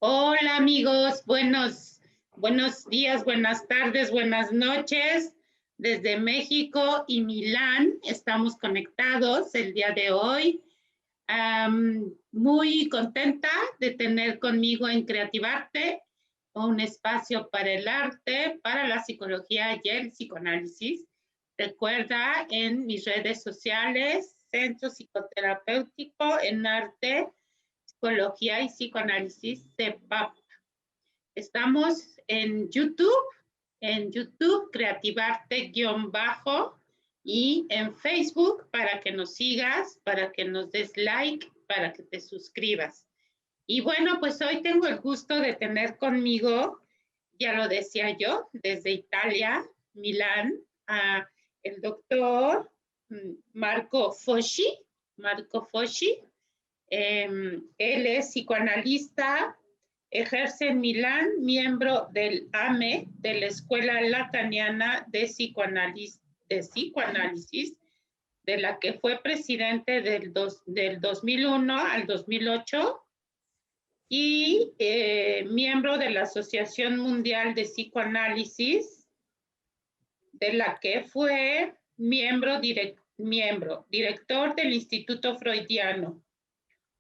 Hola amigos, buenos días, buenas tardes, buenas noches. Desde México y Milán estamos conectados el día de hoy. Muy contenta de tener conmigo en Creativarte un espacio para el arte, para la psicología y el psicoanálisis. Recuerda en mis redes sociales, Centro Psicoterapéutico en Arte, Psicología y Psicoanálisis, CEPAP. Estamos en YouTube, Creativarte-bajo, y en Facebook para que nos sigas, para que nos des like, para que te suscribas. Y bueno, pues hoy tengo el gusto de tener conmigo, ya lo decía yo, desde Italia, Milán, a el doctor Marco Foschi. Él es psicoanalista, ejerce en Milán, miembro del AME, de la Escuela Lataniana de Psicoanálisis, de la que fue presidente del 2001 al 2008, y miembro de la Asociación Mundial de Psicoanálisis, de la que fue director del Instituto Freudiano,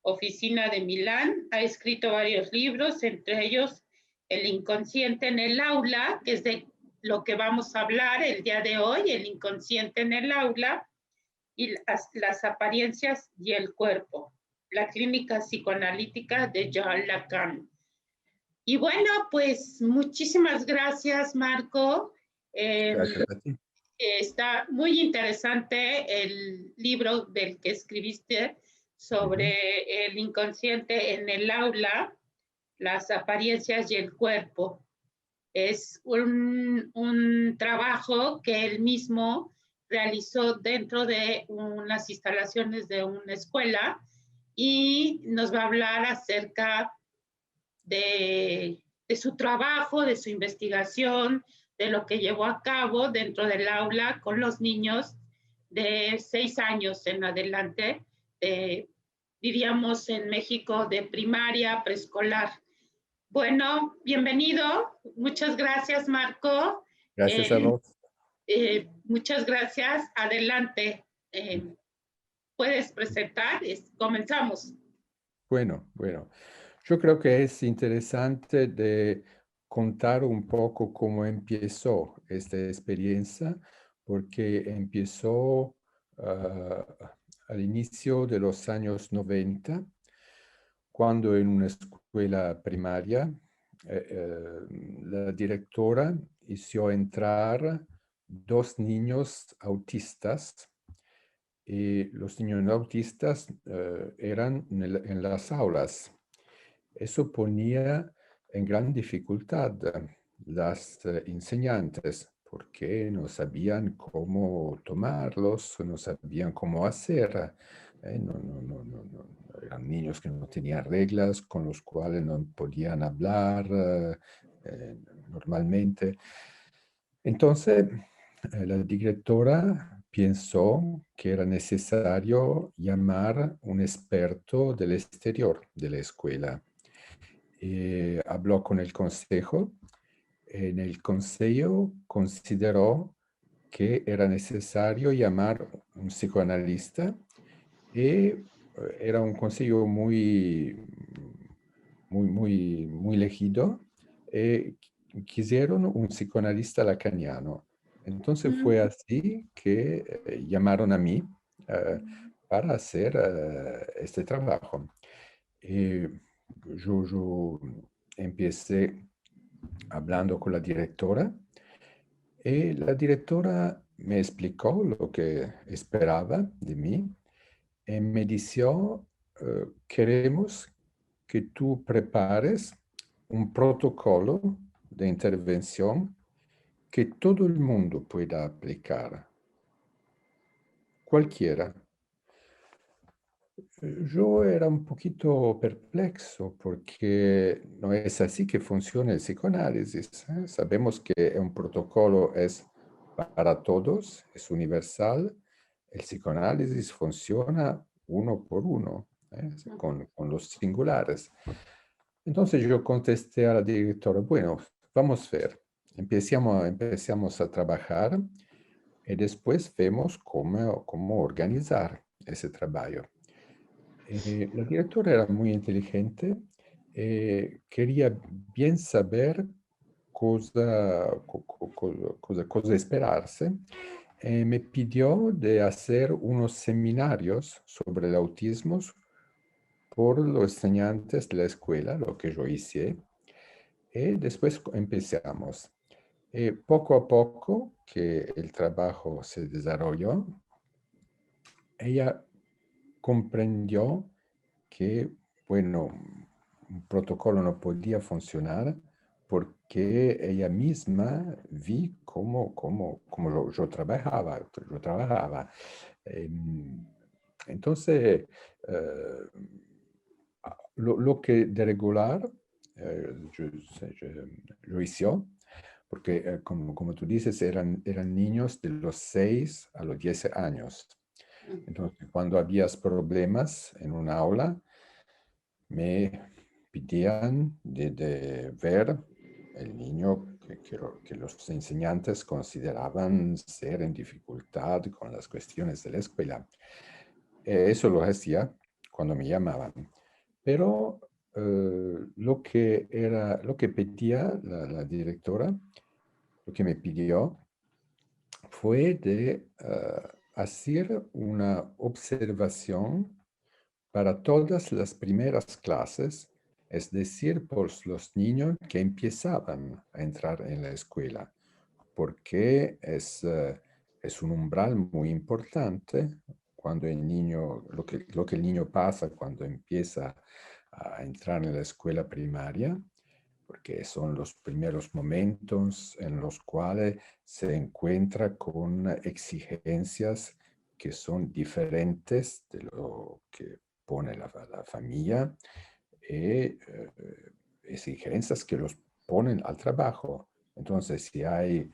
Oficina de Milán. Ha escrito varios libros, entre ellos El inconsciente en el aula, que es de lo que vamos a hablar el día de hoy, el inconsciente en el aula, y las apariencias y el cuerpo, la clínica psicoanalítica de Jean Lacan. Y bueno, pues muchísimas gracias, Marco. Gracias a ti. Está muy interesante el libro del que escribiste sobre el inconsciente en el aula, las apariencias y el cuerpo. Es un trabajo que él mismo realizó dentro de unas instalaciones de una escuela y nos va a hablar acerca de su trabajo, de su investigación, de lo que llevó a cabo dentro del aula con los niños de 6 años en adelante, diríamos en México, de primaria, preescolar. Bueno, bienvenido. Muchas gracias, Marco. Gracias a vos. Muchas gracias. Adelante. Puedes presentar. Comenzamos. Bueno, yo creo que es interesante de contar un poco cómo empezó esta experiencia, porque empezó al inicio de los años 90, cuando en una escuela primaria la directora hizo entrar 2 niños autistas. Y los niños autistas eran en las aulas. Eso ponía en gran dificultad las enseñantes, porque no sabían cómo tomarlos, no sabían cómo hacer. Eran niños que no tenían reglas, con los cuales no podían hablar normalmente. Entonces, la directora pensó que era necesario llamar un experto del exterior de la escuela. Habló con el consejo. En el consejo consideró que era necesario llamar un psicoanalista y era un consejo muy elegido. Quisieron un psicoanalista lacaniano. Entonces fue así que llamaron a mí para hacer este trabajo. Yo empecé hablando con la directora y la directora me explicó lo que esperaba de mí y me dijo, queremos que tú prepares un protocolo de intervención que todo el mundo pueda aplicar, cualquiera. Yo era un poquito perplexo porque no es así que funciona el psicoanálisis. Sabemos que un protocolo es para todos, es universal. El psicoanálisis funciona uno por uno, con los singulares. Entonces yo contesté a la directora, bueno, vamos a ver, empezamos a trabajar y después vemos cómo organizar ese trabajo. La directora era muy inteligente, quería bien saber cosa esperarse. Me pidió de hacer unos seminarios sobre el autismo por los estudiantes de la escuela, lo que yo hice, y después empezamos. Poco a poco que el trabajo se desarrolló, ella comprendió que, bueno, un protocolo no podía funcionar porque ella misma vi cómo yo trabajaba. Em, Entonces, eh, lo que de regular yo hice, porque como tú dices, eran niños de los 6 a los 10 años. Entonces, cuando habías problemas en un aula, me pedían de ver el niño que los enseñantes consideraban ser en dificultad con las cuestiones de la escuela. Eso lo hacía cuando me llamaban. Pero lo que pedía la directora, lo que me pidió, fue de hacer una observación para todas las primeras clases, es decir, por los niños que empezaban a entrar en la escuela, porque es un umbral muy importante cuando el niño, lo que el niño pasa cuando empieza a entrar en la escuela primaria, porque son los primeros momentos en los cuales se encuentra con exigencias que son diferentes de lo que pone la familia y exigencias que los ponen al trabajo. Entonces, si hay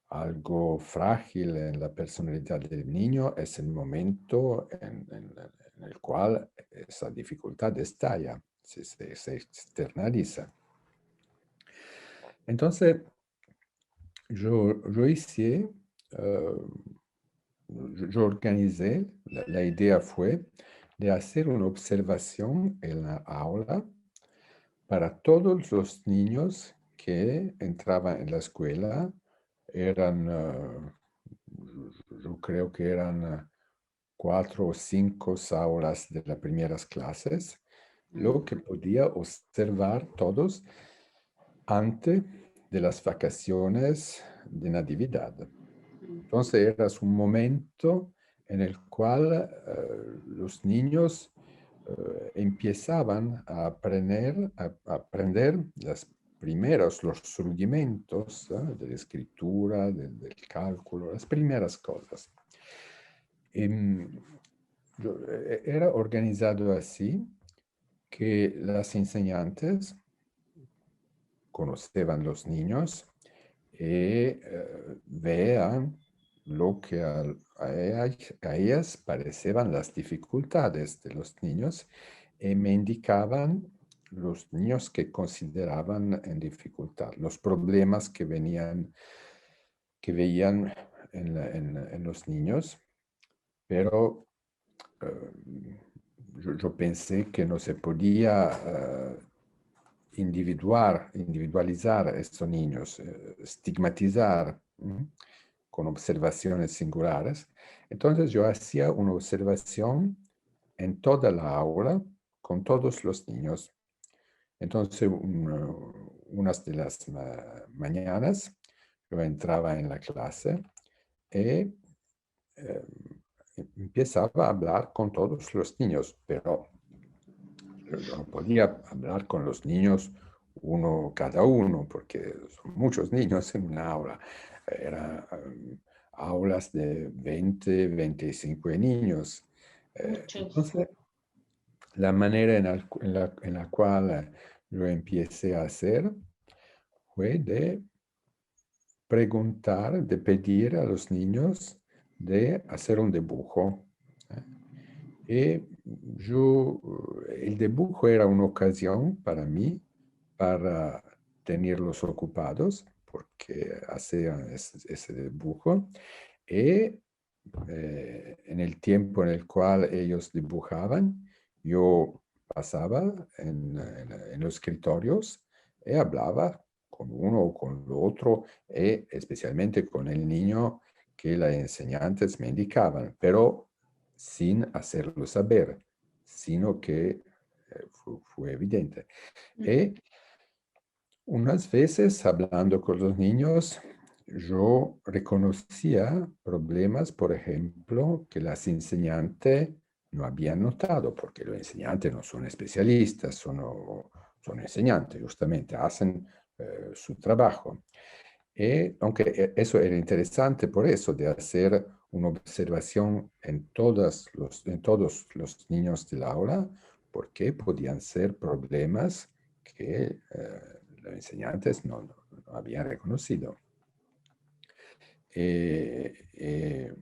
algo frágil en la personalidad del niño, es el momento en el cual esa dificultad estalla, se externaliza. Entonces, yo hice, yo organizé, la idea fue de hacer una observación en la aula para todos los niños que entraban en la escuela. Eran, yo creo que eran 4 o 5 aulas de las primeras clases, lo que podía observar todos antes de las vacaciones de Natividad. Entonces era un momento en el cual los niños empezaban a aprender los rudimentos de la escritura, del cálculo, las primeras cosas. Era organizado así que las enseñantes conocían los niños y vean lo que a ellas parecían las dificultades de los niños y me indicaban los niños que consideraban en dificultad, los problemas que veían en los niños, pero yo pensé que no se podía individualizar a estos niños, estigmatizar con observaciones singulares. Entonces yo hacía una observación en toda la aula con todos los niños. Entonces, unas de las mañanas yo entraba en la clase y empezaba a hablar con todos los niños, pero yo no podía hablar con los niños uno cada uno, porque son muchos niños en una aula. Eran aulas de 20, 25 niños. Muchos. Entonces, la manera en la cual yo empecé a hacer fue de preguntar, de pedir a los niños de hacer un dibujo. El dibujo era una ocasión para mí para tenerlos ocupados, porque hacían ese dibujo. Y en el tiempo en el cual ellos dibujaban, yo pasaba en los escritorios y hablaba con uno o con el otro, y especialmente con el niño que las enseñantes me indicaban, pero sin hacerlo saber, sino que fue evidente. Y unas veces, hablando con los niños, yo reconocía problemas, por ejemplo, que las enseñantes no habían notado, porque los enseñantes no son especialistas, son enseñantes, justamente, hacen su trabajo. Y aunque eso era interesante por eso, de hacer una observación en todos los niños del aula, porque podían ser problemas que los enseñantes no habían reconocido.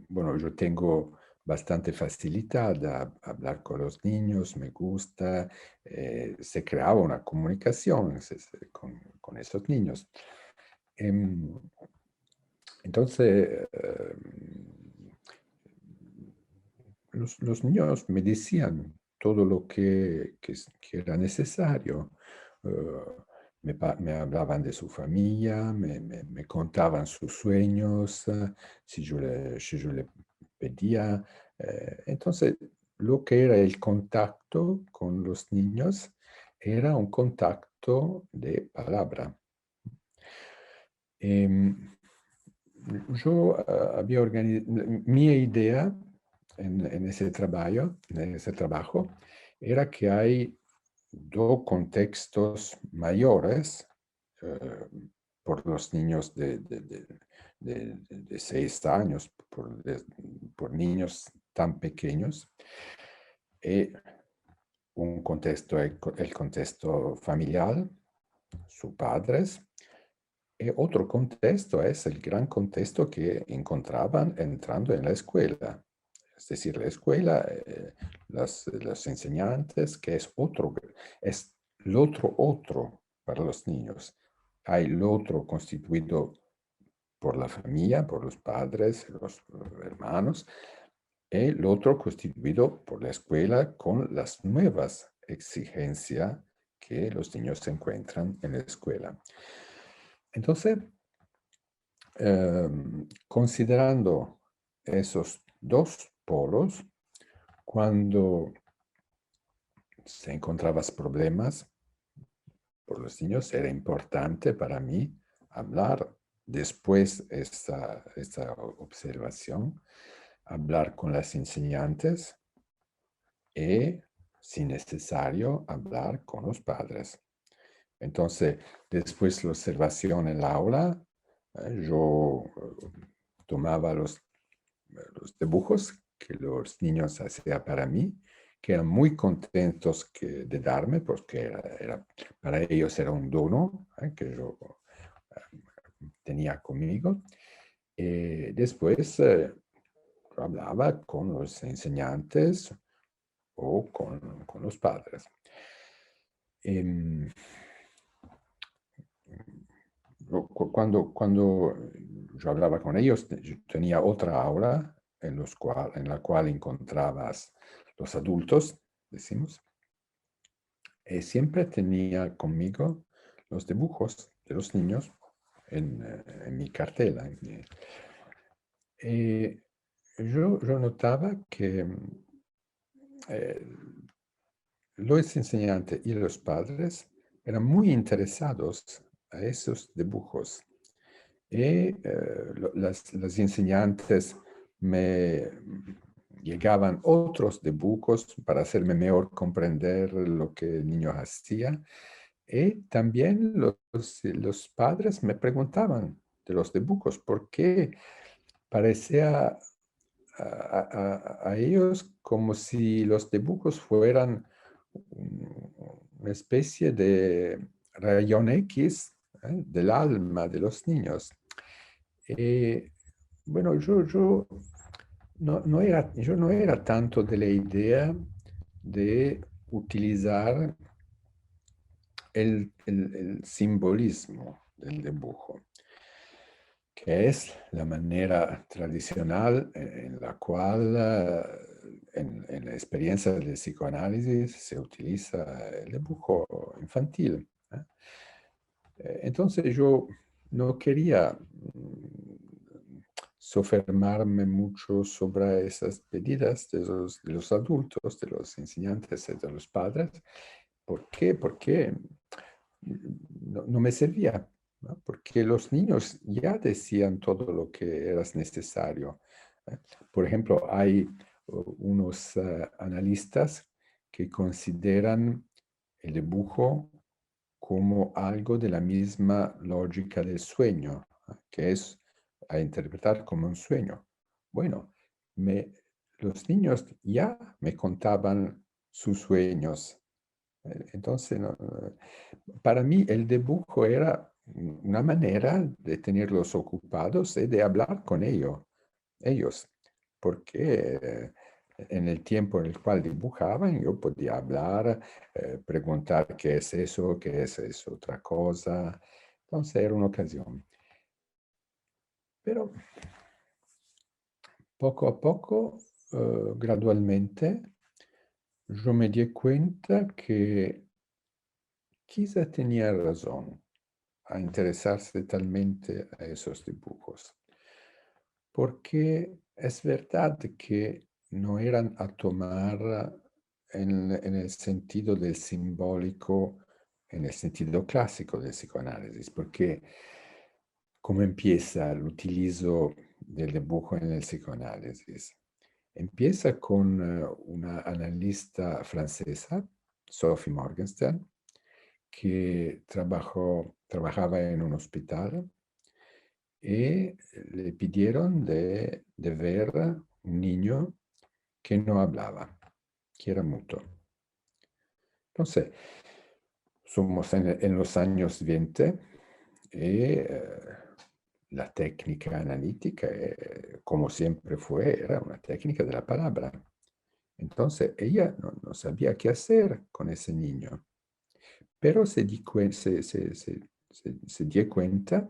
Bueno, yo tengo bastante facilidad a hablar con los niños, me gusta, se creaba una comunicación con esos niños. Em, Entonces, los niños me decían todo lo que era necesario. Me hablaban de su familia, me contaban sus sueños, si yo le pedía. Entonces, lo que era el contacto con los niños era un contacto de palabra. Em, yo había organizado, mi idea en ese trabajo era que hay dos contextos mayores eh, por los niños de 6 años, por niños tan pequeños. Y un contexto, el contexto familiar, sus padres. Y otro contexto es el gran contexto que encontraban entrando en la escuela. Es decir, la escuela, las enseñantes, que es el otro para los niños. Hay el otro constituido por la familia, por los padres, los hermanos, y el otro constituido por la escuela con las nuevas exigencias que los niños se encuentran en la escuela. Entonces, considerando esos dos polos, cuando se encontraban problemas por los niños, era importante para mí hablar después esta observación, hablar con las enseñantes y, si necesario, hablar con los padres. Entonces, después la observación en la aula, yo tomaba los dibujos que los niños hacían para mí, que eran muy contentos de darme, porque para ellos era un dono que yo tenía conmigo. Después hablaba con los enseñantes o con los padres. Em, cuando yo hablaba con ellos, yo tenía otra aula en la cual encontrabas los adultos, decimos, y siempre tenía conmigo los dibujos de los niños en mi cartela. Yo notaba que los enseñantes y los padres eran muy interesados a esos dibujos. Y las enseñantes me llegaban otros dibujos para hacerme mejor comprender lo que el niño hacía. Y también los padres me preguntaban de los dibujos, porque parecía a ellos como si los dibujos fueran una especie de rayón X del alma de los niños. Bueno, yo yo no era tanto de la idea de utilizar el simbolismo del dibujo, que es la manera tradicional en la cual en la experiencia del psicoanálisis se utiliza el dibujo infantil. Entonces yo no quería sofermarme mucho sobre esas medidas de los adultos, de los enseñantes y de los padres. ¿Por qué? Porque no me servía, ¿no? Porque los niños ya decían todo lo que era necesario. Por ejemplo, hay unos analistas que consideran el dibujo como algo de la misma lógica del sueño, que es a interpretar como un sueño. Bueno, los niños ya me contaban sus sueños. Entonces, para mí el dibujo era una manera de tenerlos ocupados y de hablar con ellos, porque en el tiempo en el cual dibujaban yo podía hablar, preguntar qué es eso, otra cosa. Entonces era una ocasión. Pero poco a poco, gradualmente, yo me di cuenta que quizá tenía razón a interesarse talmente a esos dibujos, porque es verdad que no eran a tomar en el sentido del simbólico, en el sentido clásico del psicoanálisis, porque ¿cómo empieza el utilizo del dibujo en el psicoanálisis? Empieza con una analista francesa, Sophie Morgenstern, que trabajaba en un hospital y le pidieron de ver un niño que no hablaba, que era mudo. Entonces, somos en los años 20 y la técnica analítica, como siempre fue, era una técnica de la palabra. Entonces, ella no sabía qué hacer con ese niño, pero se dio cuenta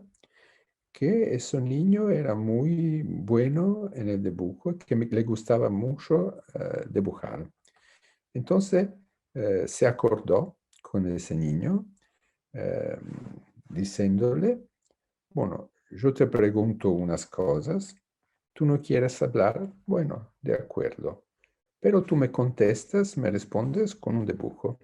que ese niño era muy bueno en el dibujo, que le gustaba mucho dibujar. Entonces se acordó con ese niño eh, diciéndole, bueno, yo te pregunto unas cosas, tú no quieres hablar, bueno, de acuerdo, pero tú me contestas, me respondes con un dibujo.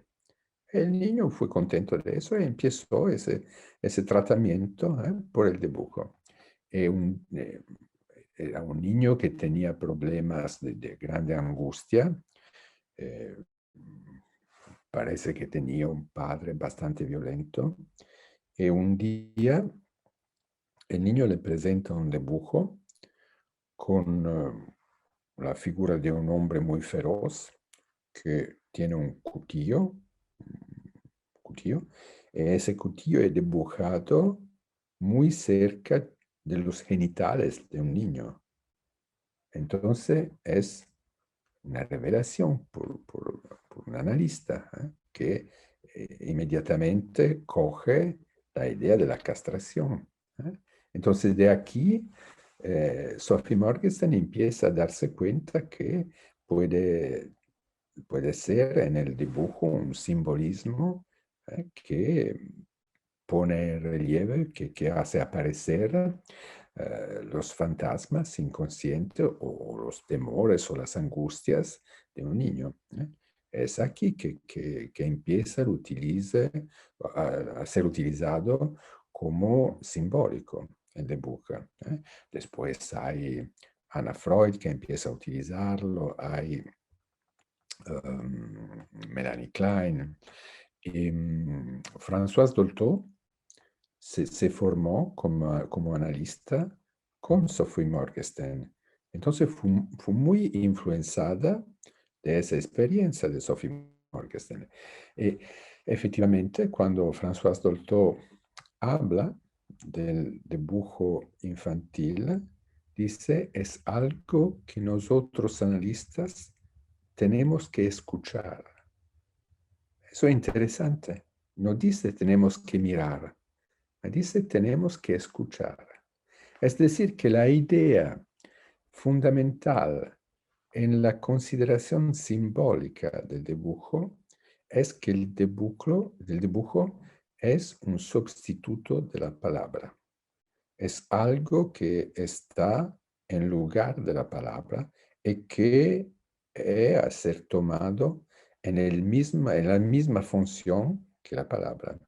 El niño fue contento de eso y empezó ese tratamiento por el dibujo. Eh, un, eh, Era un niño que tenía problemas de grande angustia. eh, Parece que tenía un padre bastante violento. Y un día el niño le presenta un dibujo con la figura de un hombre muy feroz que tiene un cuchillo, y ese cuchillo es dibujado muy cerca de los genitales de un niño. Entonces es una revelación por un analista que inmediatamente coge la idea de la castración. Entonces de aquí Sophie Morgenstern empieza a darse cuenta que puede, puede ser en el dibujo un simbolismo que pone en relieve, que hace aparecer los fantasmas inconscientes o los temores o las angustias de un niño. Es aquí que empieza a ser utilizado como simbólico el dibujo. Después hay Anna Freud que empieza a utilizarlo, hay Melanie Klein. Y Françoise Dolto se formó como analista con Sophie Morgenstern. Entonces fue muy influenciada de esa experiencia de Sophie Morgenstern. Y efectivamente, cuando Françoise Dolto habla del dibujo infantil, Dice, es algo que nosotros analistas tenemos que escuchar. Eso es interesante. No dice tenemos que mirar, dice tenemos que escuchar. Es decir, que la idea fundamental en la consideración simbólica del dibujo es que el dibujo es un sustituto de la palabra. Es algo que está en lugar de la palabra y que es a ser tomado en la misma función que la palabra.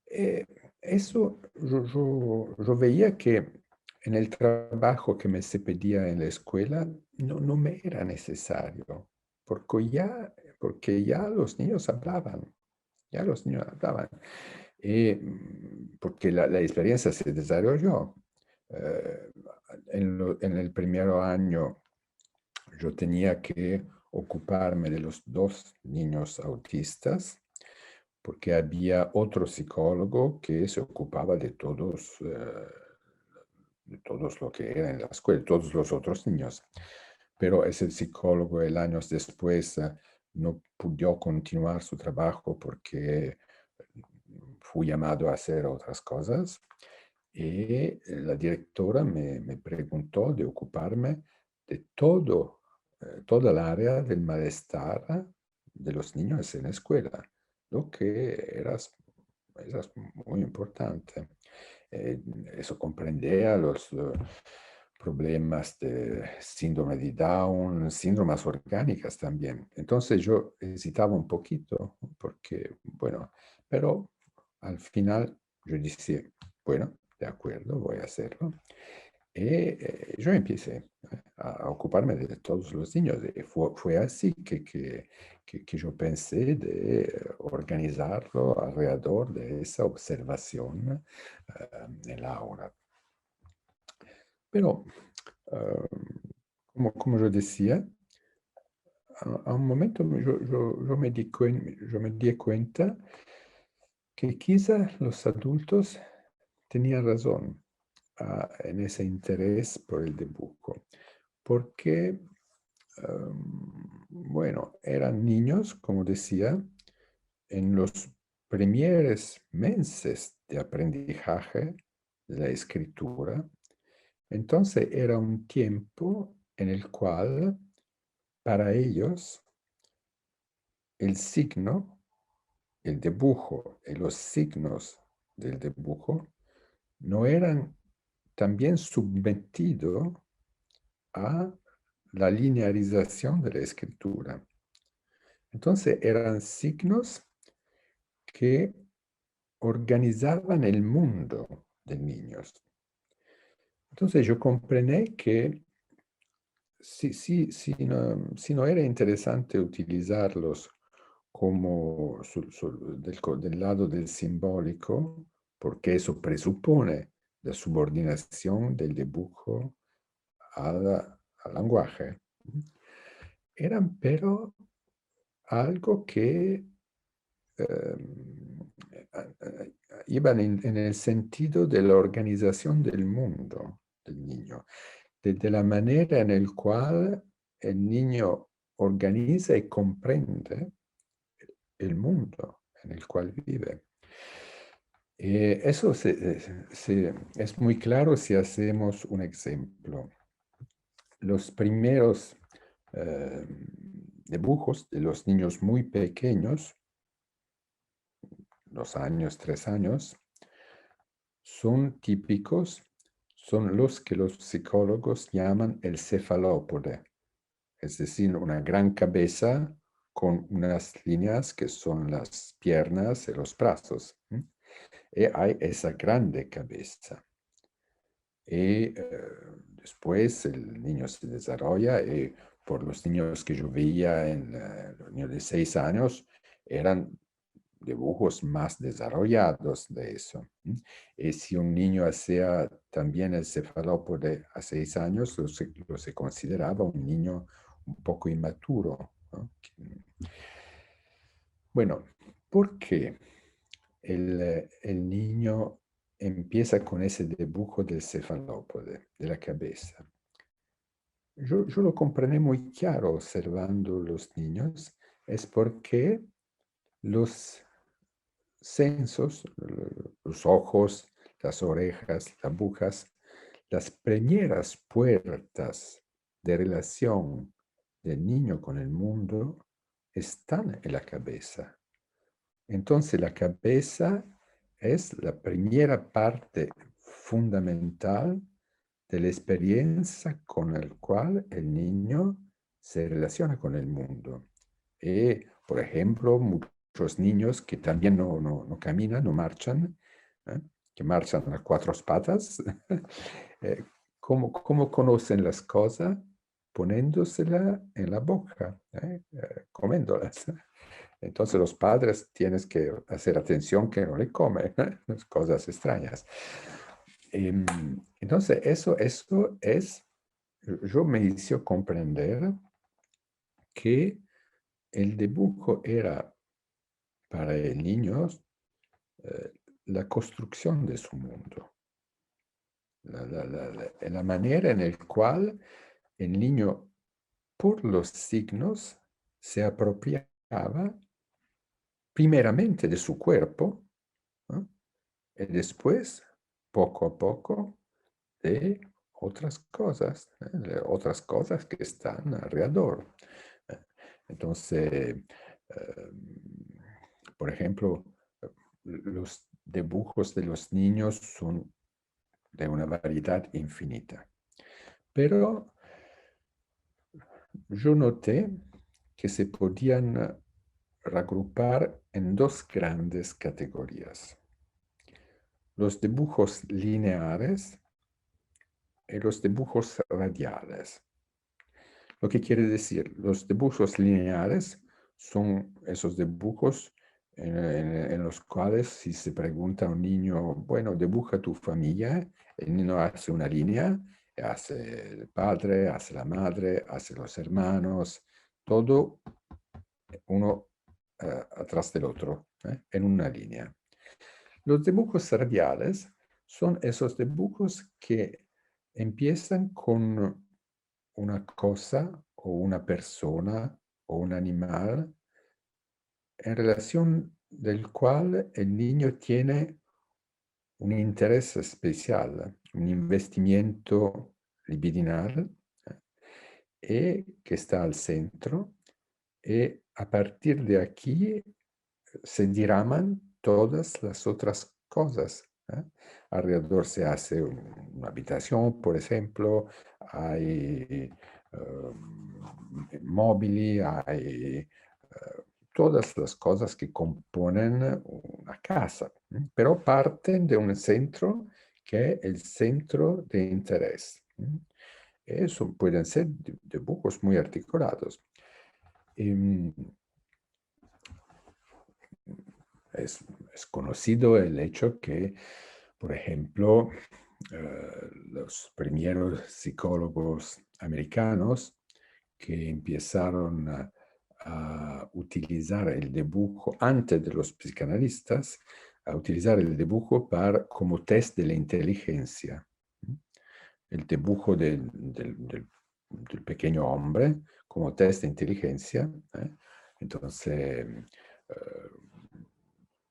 Eh, Eso yo veía que en el trabajo que me se pedía en la escuela no me era necesario, porque ya los niños hablaban, ya los niños hablaban. Porque la experiencia se desarrolló. Eh, en el primer año yo tenía que ocuparme de los dos niños autistas, porque había otro psicólogo que se ocupaba de todos lo que era en la escuela, todos los otros niños. Pero ese psicólogo, años después, no pudo continuar su trabajo porque fui llamado a hacer otras cosas y la directora me preguntó de ocuparme de toda el área del malestar de los niños en la escuela, lo que era muy importante. Eso comprendía los problemas de síndrome de Down, síndromes orgánicas también. Entonces yo hesitaba un poquito porque, bueno, pero al final yo dije, bueno, de acuerdo, voy a hacerlo. Y yo empecé a ocuparme de todos los niños. Y fue así que yo pensé de organizarlo alrededor de esa observación en la aula. Pero, como yo decía, a un momento yo me di cuenta que quizá los adultos tenían razón en ese interés por el dibujo, porque, bueno, eran niños, como decía, en los primeros meses de aprendizaje de la escritura. Entonces era un tiempo en el cual para ellos el signo, el dibujo y los signos del dibujo no eran también sometidos a la linearización de la escritura. Entonces eran signos que organizaban el mundo de niños. Entonces yo comprendí que si no era interesante utilizarlos como del lado del simbólico, porque eso presupone la subordinación del dibujo al lenguaje, eran pero algo que iban en el sentido de la organización del mundo del niño, de la manera en la cual el niño organiza y comprende el mundo en el cual vive. Eso es muy claro si hacemos un ejemplo. Los primeros dibujos de los niños muy pequeños, los 3 años, son típicos, son los que los psicólogos llaman el cefalópode, es decir, una gran cabeza con unas líneas que son las piernas y los brazos. Y hay esa grande cabeza. Y después el niño se desarrolla y por los niños que yo veía en los niños de 6 años eran dibujos más desarrollados de eso. Y si un niño hacía también el cefalópode a 6 años, lo se consideraba un niño un poco inmaturo, ¿no? Bueno, ¿por qué el niño empieza con ese dibujo del cefalópode, de la cabeza. Yo lo comprendí muy claro observando los niños, es porque los sensos, los ojos, las orejas, las agujas, las primeras puertas de relación del niño con el mundo están en la cabeza. Entonces la cabeza es la primera parte fundamental de la experiencia con la cual el niño se relaciona con el mundo. Y, por ejemplo, muchos niños que también no caminan, no marchan, que marchan a cuatro patas, ¿cómo conocen las cosas? Poniéndosela en la boca, comiéndolas. Entonces los padres tienes que hacer atención que no le comen cosas extrañas. Entonces eso es, yo me hizo comprender que el dibujo era para el niño la construcción de su mundo, la manera en la cual el niño, por los signos, se apropiaba primeramente de su cuerpo, ¿no? Y después, poco a poco, de otras cosas que están alrededor. Entonces, por ejemplo, los dibujos de los niños son de una variedad infinita. Pero yo noté que se podían reagrupar en dos grandes categorías: los dibujos lineares y los dibujos radiales. Lo que quiere decir, los dibujos lineares son esos dibujos en los cuales si se pregunta a un niño, bueno, dibuja tu familia, el niño hace una línea, hace el padre, hace la madre, hace los hermanos, todo uno atrás del otro, en una línea. Los dibujos radiales son esos dibujos que empiezan con una cosa o una persona o un animal en relación del cual el niño tiene un interés especial, un investimiento libidinal, que está al centro, y a partir de aquí se diraman todas las otras cosas. Alrededor se hace una habitación, por ejemplo, hay móviles, hay todas las cosas que componen una casa, pero parten de un centro que es el centro de interés. Eso pueden ser dibujos muy articulados. Es conocido el hecho que, por ejemplo, los primeros psicólogos americanos que empezaron a utilizar el dibujo antes de los psicanalistas, a utilizar el dibujo como test de la inteligencia. El dibujo del pequeño hombre como test de inteligencia. Entonces,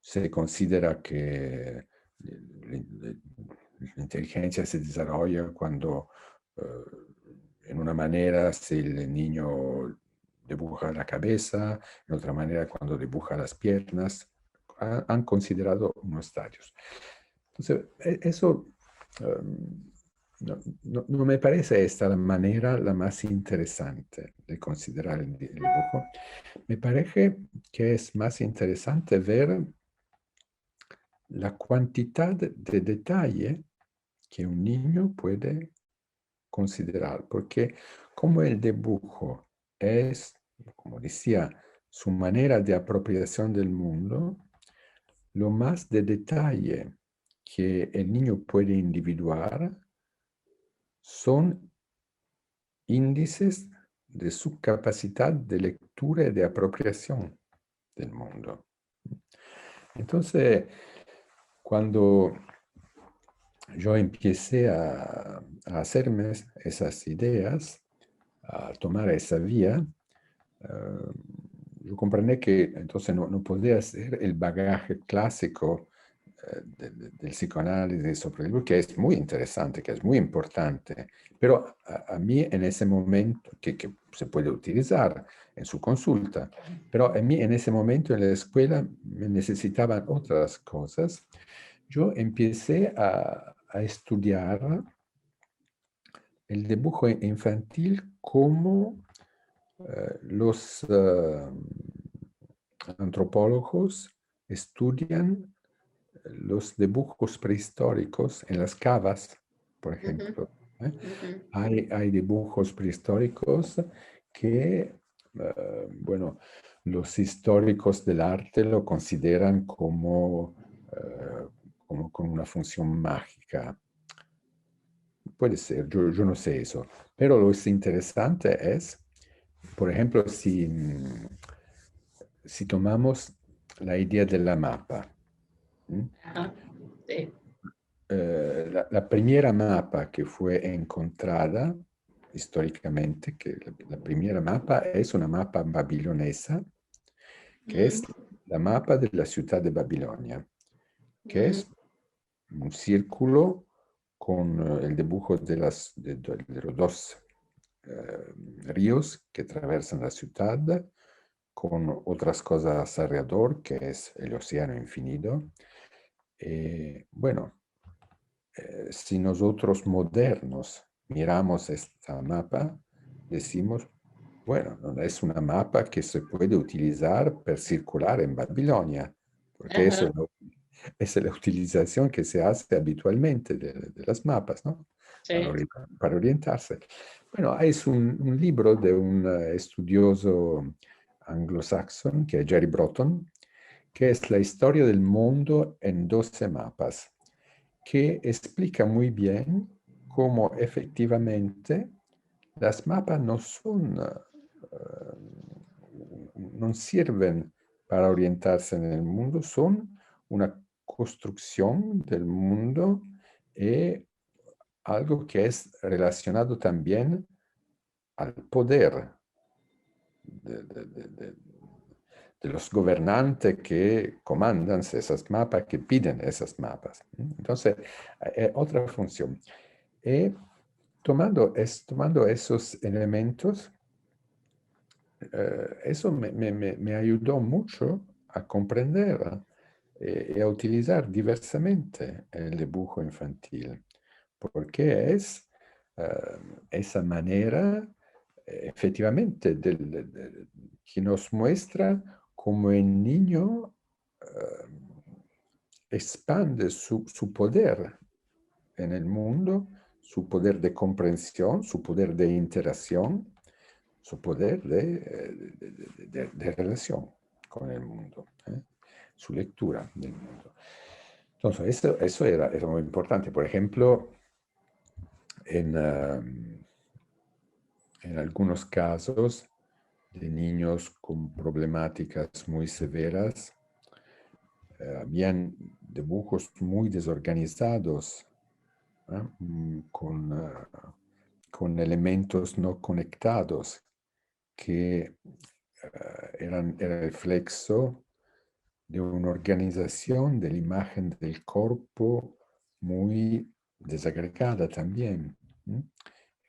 se considera que la inteligencia se desarrolla cuando, en una manera, si el niño dibuja la cabeza, en otra manera, cuando dibuja las piernas. Han considerado unos estadios. Entonces, eso no me parece esta la manera la más interesante de considerar el dibujo. Me parece que es más interesante ver la cantidad de detalle que un niño puede considerar, porque como el dibujo es, como decía, su manera de apropiación del mundo, lo más de detalle que el niño puede individuar son índices de su capacidad de lectura y de apropiación del mundo. Entonces, cuando yo empecé a hacerme esas ideas, a tomar esa vía. eh, yo comprendí que entonces no podía ser el bagaje clásico del psicoanálisis sobre el libro, que es muy interesante, que es muy importante, pero a mí en ese momento, que se puede utilizar en su consulta, pero a mí en ese momento en la escuela me necesitaban otras cosas. Yo empecé a estudiar el dibujo infantil como los antropólogos estudian los dibujos prehistóricos en las cavas, por Ujú, ejemplo. ¿Eh? ujú. Hay dibujos prehistóricos que, bueno, los históricos del arte lo consideran como con una función mágica. Puede ser, yo no sé eso. Pero lo interesante es, por ejemplo, si tomamos la idea de la mapa. ¿Mm? Ajá, sí. La primera mapa que fue encontrada históricamente, que la primera mapa es una mapa babilonesa, que es Mm, la mapa de la ciudad de Babilonia, que mm, es un círculo con el dibujo de los dos ríos que atravesan la ciudad, con otras cosas alrededor, que es el océano infinito. Bueno, si nosotros modernos miramos esta mapa, decimos, bueno, no es una mapa que se puede utilizar para circular en Babilonia, porque eso ajá, es la utilización que se hace habitualmente de las mapas, ¿no? Para, sí. para orientarse. Bueno, es un libro de un estudioso anglosaxón, que es Jerry Broughton, que es la historia del mundo en 12 mapas, que explica muy bien cómo efectivamente las mapas no sirven para orientarse en el mundo, son una construcción del mundo y algo que es relacionado también al poder de de los gobernantes que comandan esas mapas, que piden esas mapas. Entonces, otra función. Y tomando esos elementos, eso me ayudó mucho a comprender y a utilizar diversamente el dibujo infantil, porque es esa manera efectivamente que nos muestra cómo el niño expande su poder en el mundo, su poder de comprensión, su poder de interacción, su poder de relación con el mundo, su lectura del mundo. Entonces, eso era muy importante. Por ejemplo, en algunos casos de niños con problemáticas muy severas, habían dibujos muy desorganizados, con elementos no conectados que era el reflexo de una organización de la imagen del cuerpo muy desagregada también.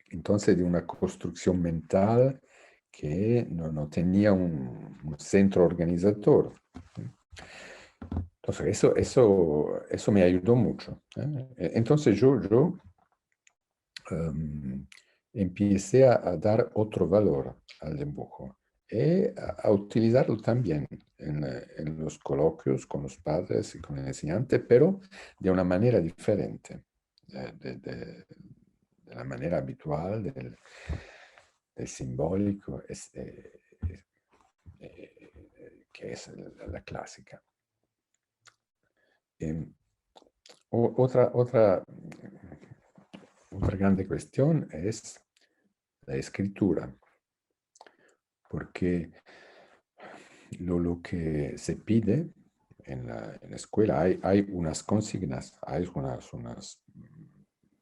Entonces, de una construcción mental que no tenía un centro organizador. Entonces, eso me ayudó mucho. Entonces, yo empecé a dar otro valor al dibujo y a utilizarlo también en los coloquios con los padres y con el enseñante, pero de una manera diferente, de la manera habitual, del simbólico, que es la clásica. Em, otra grande cuestión es la escritura, porque lo que se pide en la escuela hay unas consignas, hay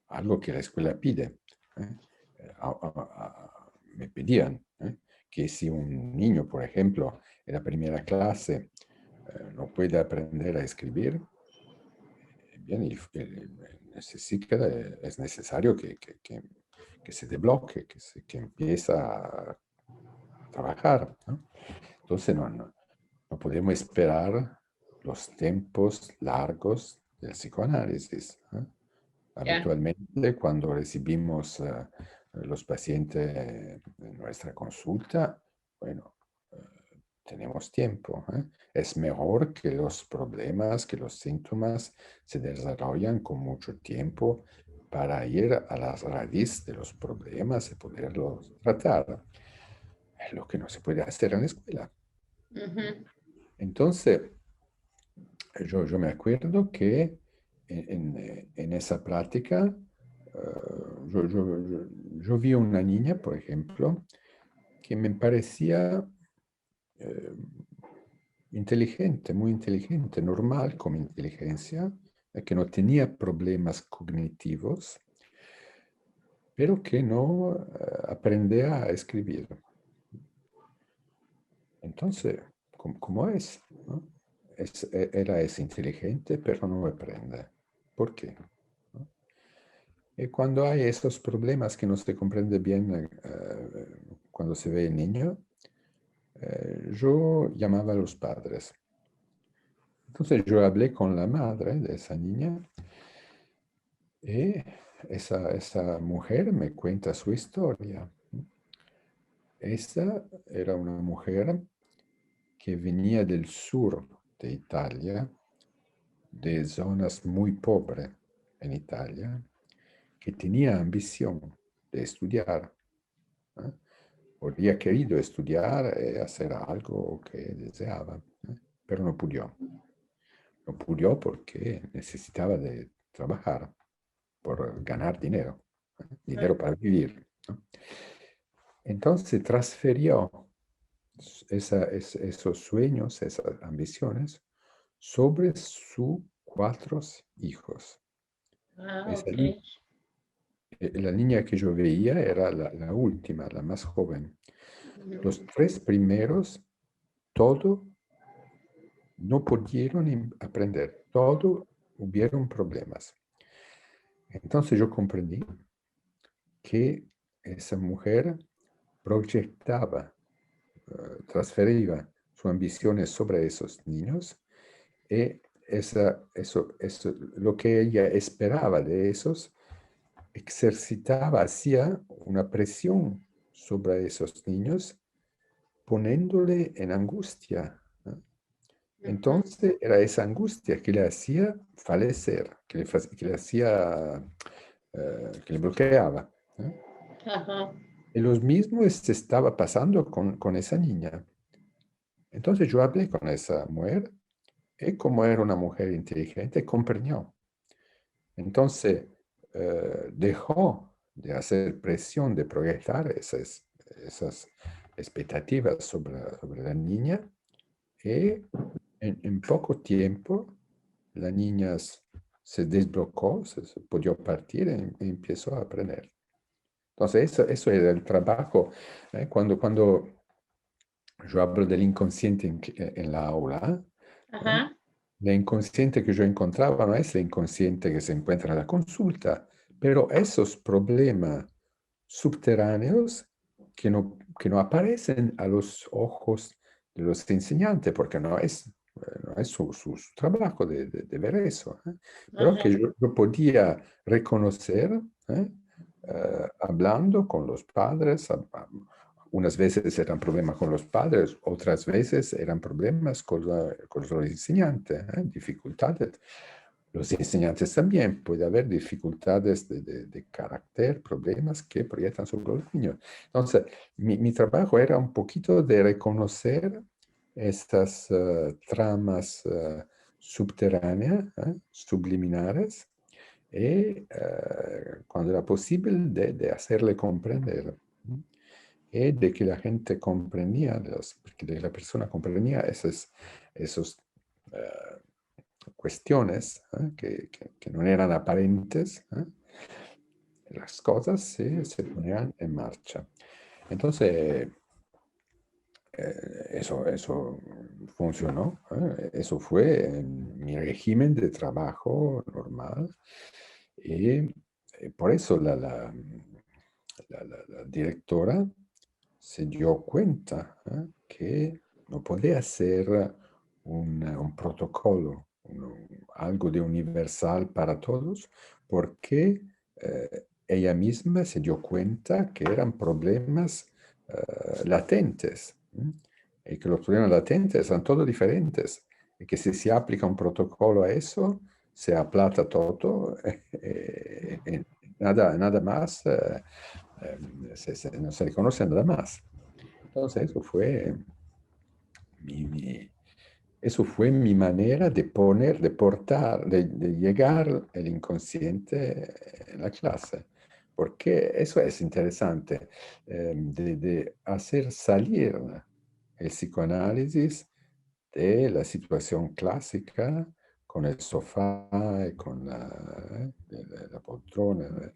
algo que la escuela pide. ¿Eh? Me pedían que si un niño, por ejemplo, en la primera clase no puede aprender a escribir, bien, es necesario que se desbloque, que empiece a trabajar, ¿no? Entonces no podemos esperar los tiempos largos del psicoanálisis, ¿eh? Ya. Habitualmente, cuando recibimos los pacientes en nuestra consulta, bueno, tenemos tiempo, ¿eh? Es mejor que los problemas, que los síntomas se desarrollan con mucho tiempo para ir a la raíz de los problemas y poderlos tratar. Es lo que no se puede hacer en la escuela. Ujú. Entonces, yo me acuerdo que en esa práctica, yo vi una niña, por ejemplo, que me parecía eh, inteligente, muy inteligente, normal como inteligencia, que no tenía problemas cognitivos, pero que no aprendía a escribir. Entonces, ¿cómo es? ¿No? Es inteligente, pero no aprende. ¿Por qué? ¿No? Y cuando hay esos problemas que no se comprende bien cuando se ve el niño, yo llamaba a los padres. Entonces yo hablé con la madre de esa niña y esa mujer me cuenta su historia. Esa era una mujer que venía del sur de Italia, de zonas muy pobres en Italia, que tenía ambición de estudiar. ¿Eh? Habría querido estudiar y hacer algo que deseaba, pero no pudo. No pudo porque necesitaba de trabajar por ganar dinero, dinero para vivir, ¿no? Entonces transfirió esos sueños, esas ambiciones sobre sus 4 hijos. Ah, Esa ok. la niña que yo veía era la última, la más joven. Ujú. Los 3 primeros, todo no pudieron aprender, todo hubieron problemas. Entonces yo comprendí que esa mujer proyectaba, transfería sus ambiciones sobre esos niños y eso, lo que ella esperaba de esos, ejercitaba, hacía una presión sobre esos niños, poniéndole en angustia, ¿no? Ujú. Entonces era esa angustia que le hacía falecer, que le hacía, que le bloqueaba, ¿no? Ajá. Y lo mismo se estaba pasando con esa niña. Entonces yo hablé con esa mujer y como era una mujer inteligente, comprendió. Entonces dejó de hacer presión, de proyectar esas expectativas sobre la niña y en poco tiempo la niña se desbloqueó, se pudo partir y empezó a aprender. Entonces eso era el trabajo. Cuando yo hablo del inconsciente en la aula, ¿eh? Ajá. La inconsciente que yo encontraba no es la inconsciente que se encuentra en la consulta, pero esos problemas subterráneos que no aparecen a los ojos de los enseñantes, porque no es su trabajo de ver eso, ¿eh? Pero Ajá. que yo podía reconocer, ¿eh? Hablando con los padres. Unas veces eran problemas con los padres, otras veces eran problemas con los enseñantes, dificultades. Los enseñantes también, puede haber dificultades de carácter, problemas que proyectan sobre los niños. Entonces, mi trabajo era un poquito de reconocer estas tramas subterráneas, subliminares, y cuando era posible de hacerle comprender, ¿no? Y de que la gente comprendía, que la persona comprendía esos cuestiones que no eran aparentes, las cosas se ponían en marcha. Entonces, eso funcionó. Eso fue mi régimen de trabajo normal. Y por eso la directora se dio cuenta que no podía ser un protocolo, algo de universal para todos, porque ella misma se dio cuenta que eran problemas latentes, y que los problemas latentes son todos diferentes, y que si se aplica un protocolo a eso, se aplata todo, nada más, no se reconoce nada más. Entonces, eso fue mi manera de portar, de llegar el inconsciente en la clase. Porque eso es interesante, de hacer salir el psicoanálisis de la situación clásica con el sofá y con la poltrona,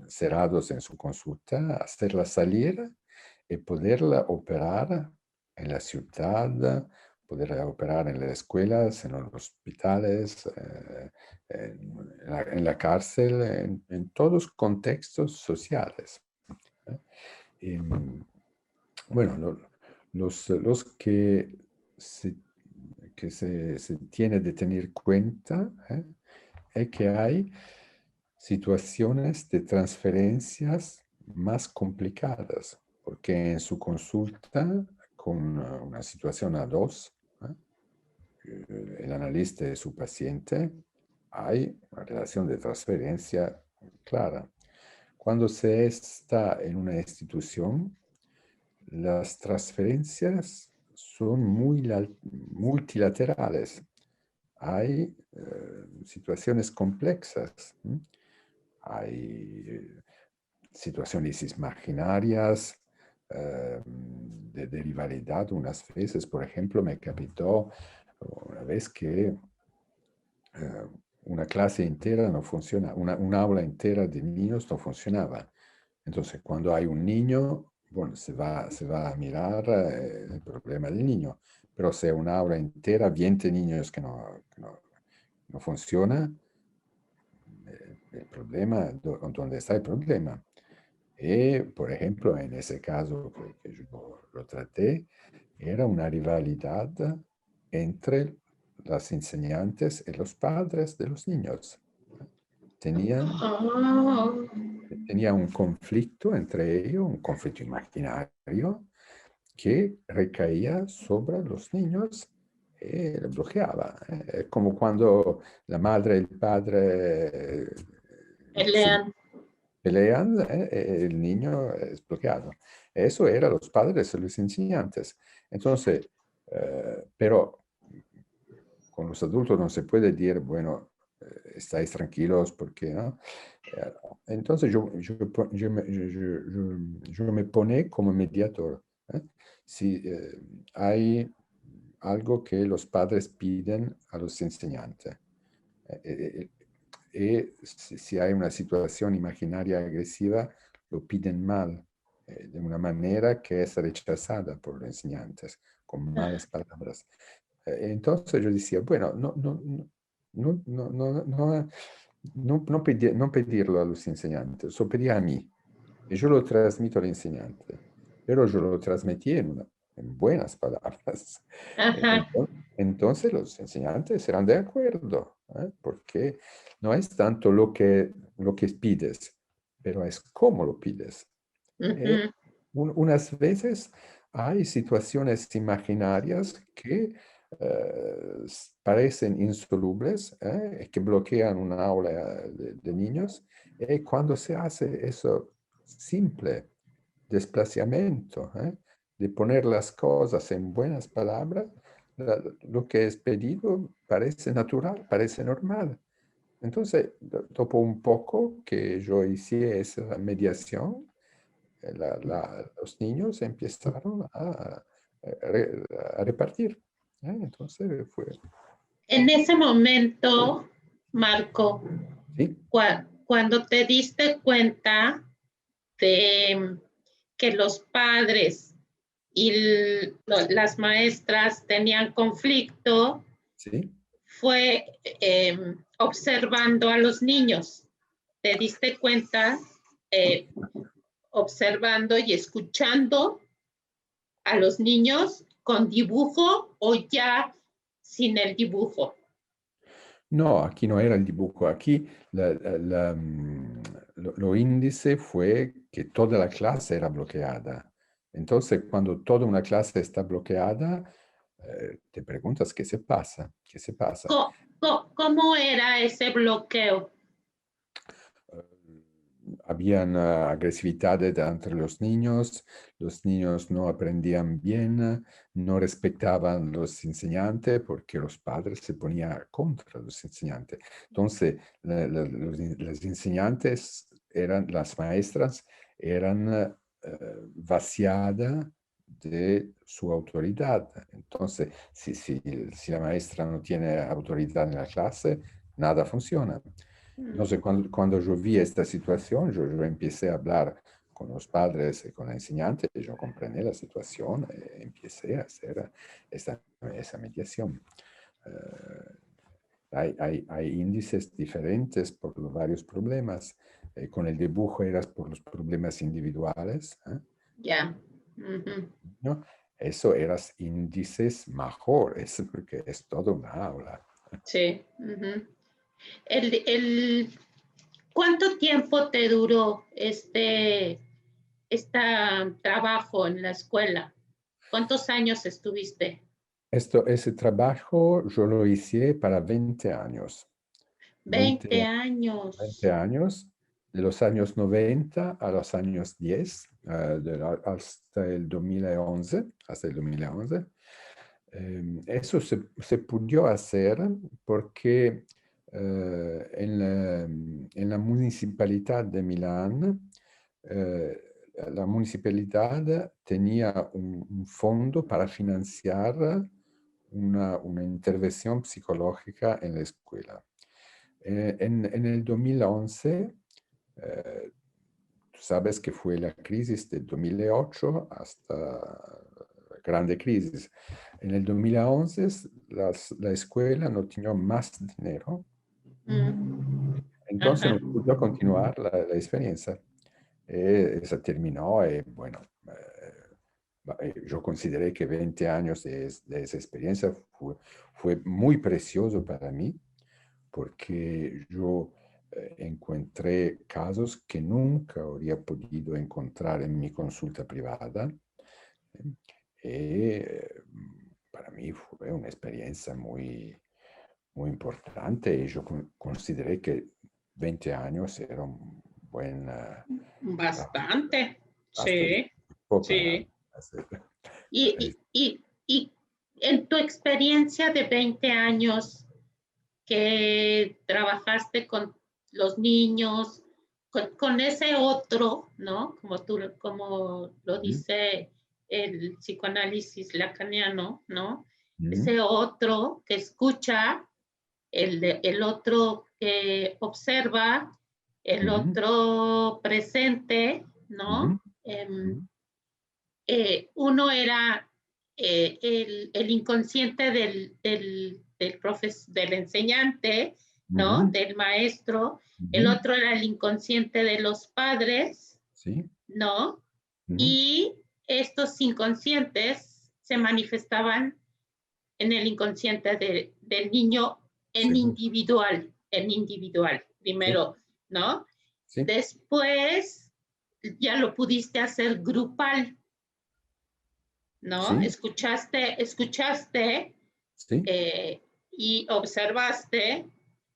cerrados en su consulta, hacerla salir y poderla operar en la ciudad, poderla operar en las escuelas, en los hospitales, en la cárcel, en todos contextos sociales. Y, bueno, los que se tiene de tener cuenta es que hay situaciones de transferencias más complicadas, porque en su consulta con una situación a dos, el analista y su paciente, hay una relación de transferencia clara. Cuando se está en una institución, las transferencias son muy multilaterales. Hay situaciones complexas. Hay situaciones imaginarias de rivalidad. Unas veces, por ejemplo, me capitó una vez que una clase entera no funciona, una aula entera de niños no funcionaba. Entonces, cuando hay un niño, bueno, se va a mirar el problema del niño, pero si hay una aula entera, 20 niños que no funciona, el problema, ¿dónde está el problema? Y, por ejemplo, en ese caso que yo lo traté, era una rivalidad entre las enseñantes y los padres de los niños. Tenían un conflicto entre ellos, un conflicto imaginario que recaía sobre los niños y los bloqueaba. Como cuando la madre y el padre Pelean. pelean, el niño es bloqueado. Eso era los padres y los enseñantes. Entonces, pero con los adultos no se puede decir, bueno, estáis tranquilos porque, ¿no? Entonces yo me pone como mediador. Si hay algo que los padres piden a los enseñantes, y si hay una situación imaginaria agresiva, lo piden mal, de una manera que es rechazada por los enseñantes, con malas palabras. Entonces yo decía, bueno, no pedirlo a los enseñantes, lo pedía a mí. Y yo lo transmito al enseñante, pero yo lo transmití en buenas palabras. Ajá. Entonces los enseñantes serán de acuerdo, porque no es tanto lo que pides, pero es cómo lo pides. Ujú. Unas veces hay situaciones imaginarias que parecen insolubles, que bloquean una aula de niños, y cuando se hace eso simple, desplazamiento, de poner las cosas en buenas palabras, lo que es pedido parece natural, parece normal. Entonces, dopo un poco que yo hice esa mediación, los niños empezaron a repartir. Entonces fue, En ese momento, Marco, sí, cuando te diste cuenta de que los padres y las maestras tenían conflicto, sí. fue observando a los niños. Te diste cuenta, eh, observando y escuchando a los niños con dibujo o ya sin el dibujo. No, aquí no era el dibujo. Aquí lo índice fue que toda la clase era bloqueada. Entonces, cuando toda una clase está bloqueada, te preguntas qué se pasa, qué se pasa. ¿Cómo era ese bloqueo? Habían agresividades entre los niños no aprendían bien, no respetaban los enseñantes porque los padres se ponían contra los enseñantes. Entonces, los enseñantes eran, las maestras eran vaciadas de su autoridad. Entonces, si la maestra no tiene autoridad en la clase, nada funciona. Entonces, cuando yo vi esta situación, yo empecé a hablar con los padres y con la enseñante, y yo comprendí la situación y empecé a hacer esa mediación. Hay índices diferentes por los varios problemas. Con el dibujo eras por los problemas individuales, Ya. Ujú. ¿no? Eso eras índices mejores, porque es todo una aula. Sí. Ujú. El, ¿Cuánto tiempo te duró este trabajo en la escuela? ¿Cuántos años estuviste? Ese trabajo yo lo hice para 20 años. 20 20 20 años. años, de los años 90 a los años 10, hasta el 2011, hasta el 2011. Eso se pudo hacer porque en la municipalidad de Milán, eh, la municipalidad tenía un fondo para financiar una intervención psicológica en la escuela. En el 2011, eh, tú sabes que fue la crisis del 2008 hasta la grande crisis. En el 2011 la escuela no tenía más dinero, Mm. entonces no Ajá. pudo continuar la experiencia. Se terminó y bueno, yo consideré que 20 años de esa experiencia fue muy precioso para mí porque yo encontré casos que nunca habría podido encontrar en mi consulta privada. Para mí fue una experiencia muy importante y yo consideré que 20 años era un buen trabajo, Bastante. basta Sí, tiempo para sí. hacer. Y en tu experiencia de 20 años que trabajaste con los niños, con ese otro, ¿no? Como lo Mm, dice el psicoanálisis lacaniano, ¿no? mm, Ese otro que escucha, el otro que observa, el mm, otro presente, ¿no? mm, mm, Uno era el inconsciente del enseñante, ¿no? mm, Del maestro. El mm, otro era el inconsciente de los padres, sí, ¿no? mm, Y estos inconscientes se manifestaban en el inconsciente del niño seguro, en individual, sí, primero, ¿no? sí, Después ya lo pudiste hacer grupal, ¿no? sí, Escuchaste sí, y observaste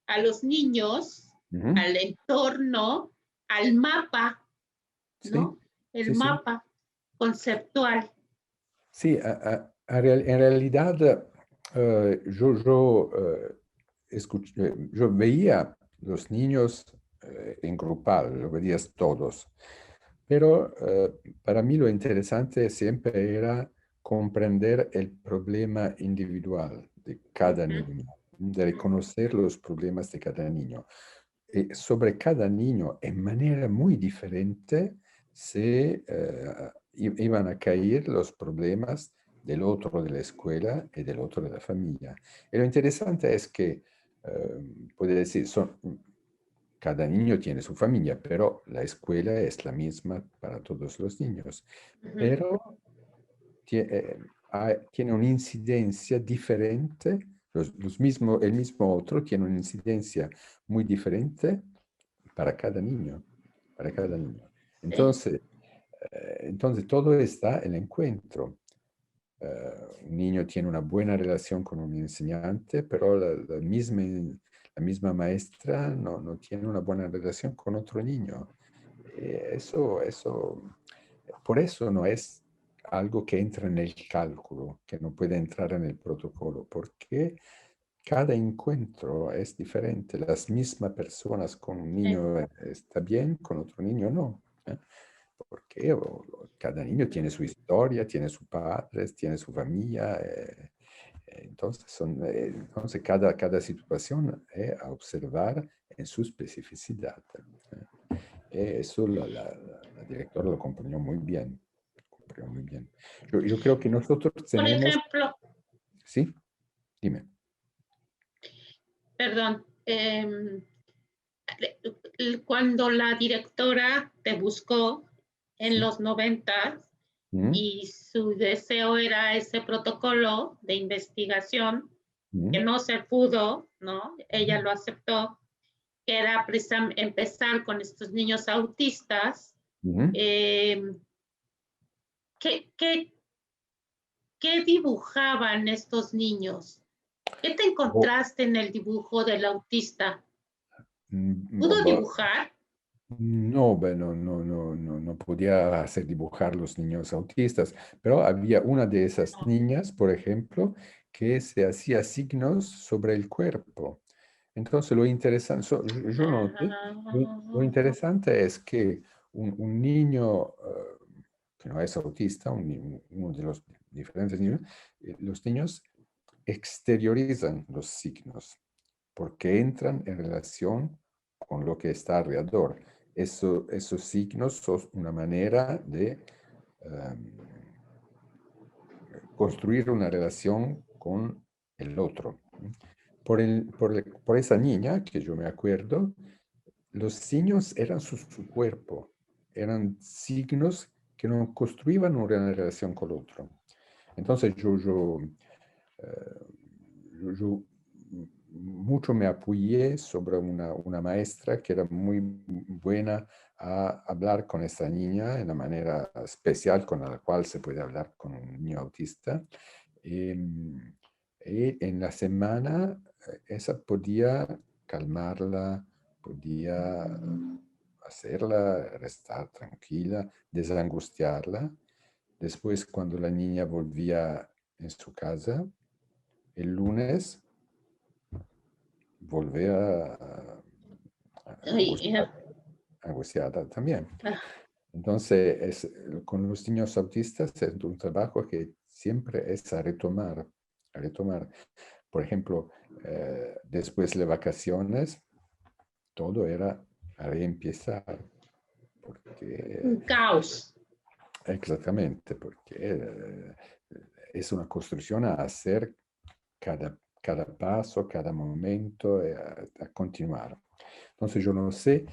a los niños, mm, al entorno, al mapa, sí, ¿no? El sí, sí. mapa conceptual. Sí, en realidad yo veía los niños en grupal, lo veías todos, pero para mí lo interesante siempre era comprender el problema individual de cada Ujú, niño, de reconocer los problemas de cada niño. Sobre cada niño, en manera muy diferente, se iban a caer los problemas del otro de la escuela y del otro de la familia. Y lo interesante es que, puede decir, cada niño tiene su familia, pero la escuela es la misma para todos los niños. ujú. Pero tiene una incidencia diferente, el mismo otro tiene una incidencia muy diferente para cada niño, para cada niño. Sí, Entonces todo está en el encuentro. Un niño tiene una buena relación con un enseñante, pero la misma maestra no tiene una buena relación con otro niño. Por eso no es algo que entra en el cálculo, que no puede entrar en el protocolo, porque cada encuentro es diferente. Las mismas personas con un sí. niño está bien, con otro niño no. Porque cada niño tiene su historia, tiene sus padres, tiene su familia. Entonces cada situación es a observar en su especificidad. Eso la directora lo comprendió muy bien. Comprendió muy bien. Yo creo que nosotros Por tenemos... ejemplo, Sí, dime. perdón, cuando la directora te buscó en Sí. los 90 Mm, y su deseo era ese protocolo de investigación que mm, no se pudo, ¿no? Ella mm, lo aceptó, que era empezar con estos niños autistas. mm. Eh, ¿qué, qué, ¿Qué dibujaban estos niños? ¿Qué te Oh, encontraste en el dibujo del autista? ¿Pudo bah, dibujar? no, bueno, no podía hacer dibujar los niños autistas, pero había una de esas No. niñas, por ejemplo, que se hacía signos sobre el cuerpo. Entonces, lo interesante, yo no sé, lo Ah, interesante es que un niño que no es autista, uno de los diferentes niños, los niños exteriorizan los signos porque entran en relación con lo que está alrededor. Esos signos son una manera de um, construir una relación con el otro. Por esa niña, que yo me acuerdo, los signos eran su cuerpo, eran signos que no construían una relación con el otro. Entonces yo mucho me apoyé sobre una maestra que era muy buena a hablar con esta niña en la manera especial con la cual se puede hablar con un niño autista. Y en la semana esa podía calmarla, podía hacerla estar tranquila, desangustiarla. Después, cuando la niña volvía en su casa, el lunes volvía ay, angustiada también. ah, Entonces, con los niños autistas es un trabajo que siempre es a retomar, a retomar. Por ejemplo, después de vacaciones, todo era a reempezar, porque un caos. exactamente, porque es una construcción a hacer cada paso, cada momento, a continuar. Entonces yo no sé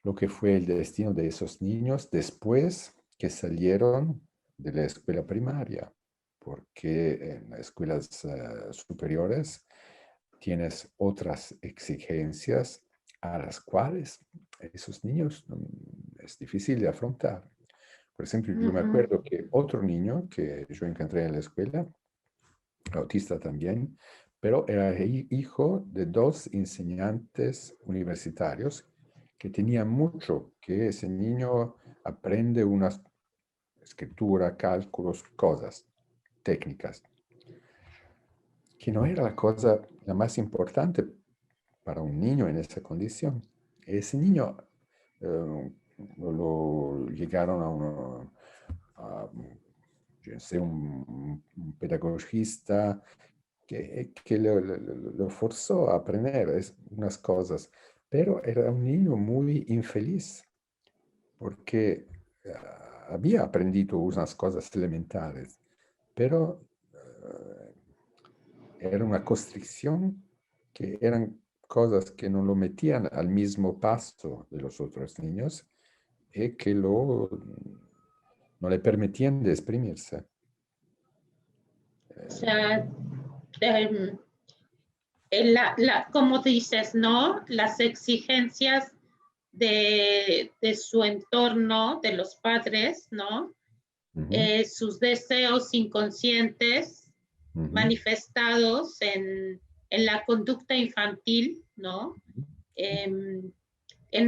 lo que fue el destino de esos niños después que salieron de la escuela primaria, porque en las escuelas superiores tienes otras exigencias a las cuales esos niños es difícil de afrontar. Por ejemplo, yo me Ujú, acuerdo que otro niño que yo encontré en la escuela, autista también, pero era hijo de dos enseñantes universitarios que tenían mucho que ese niño aprende una escritura, cálculos, cosas, técnicas, que no era la cosa la más importante para un niño en esa condición. Ese niño lo llegaron a yo sé, un pedagogista que lo forzó a aprender unas cosas, pero era un niño muy infeliz porque había aprendido unas cosas elementales, pero era una constricción que eran cosas que no lo metían al mismo paso de los otros niños y que no le permitían de exprimirse. O sea, em, como dices, ¿no? Las exigencias de su entorno, de los padres, ¿no? Sus deseos inconscientes manifestados en la conducta infantil, ¿no? En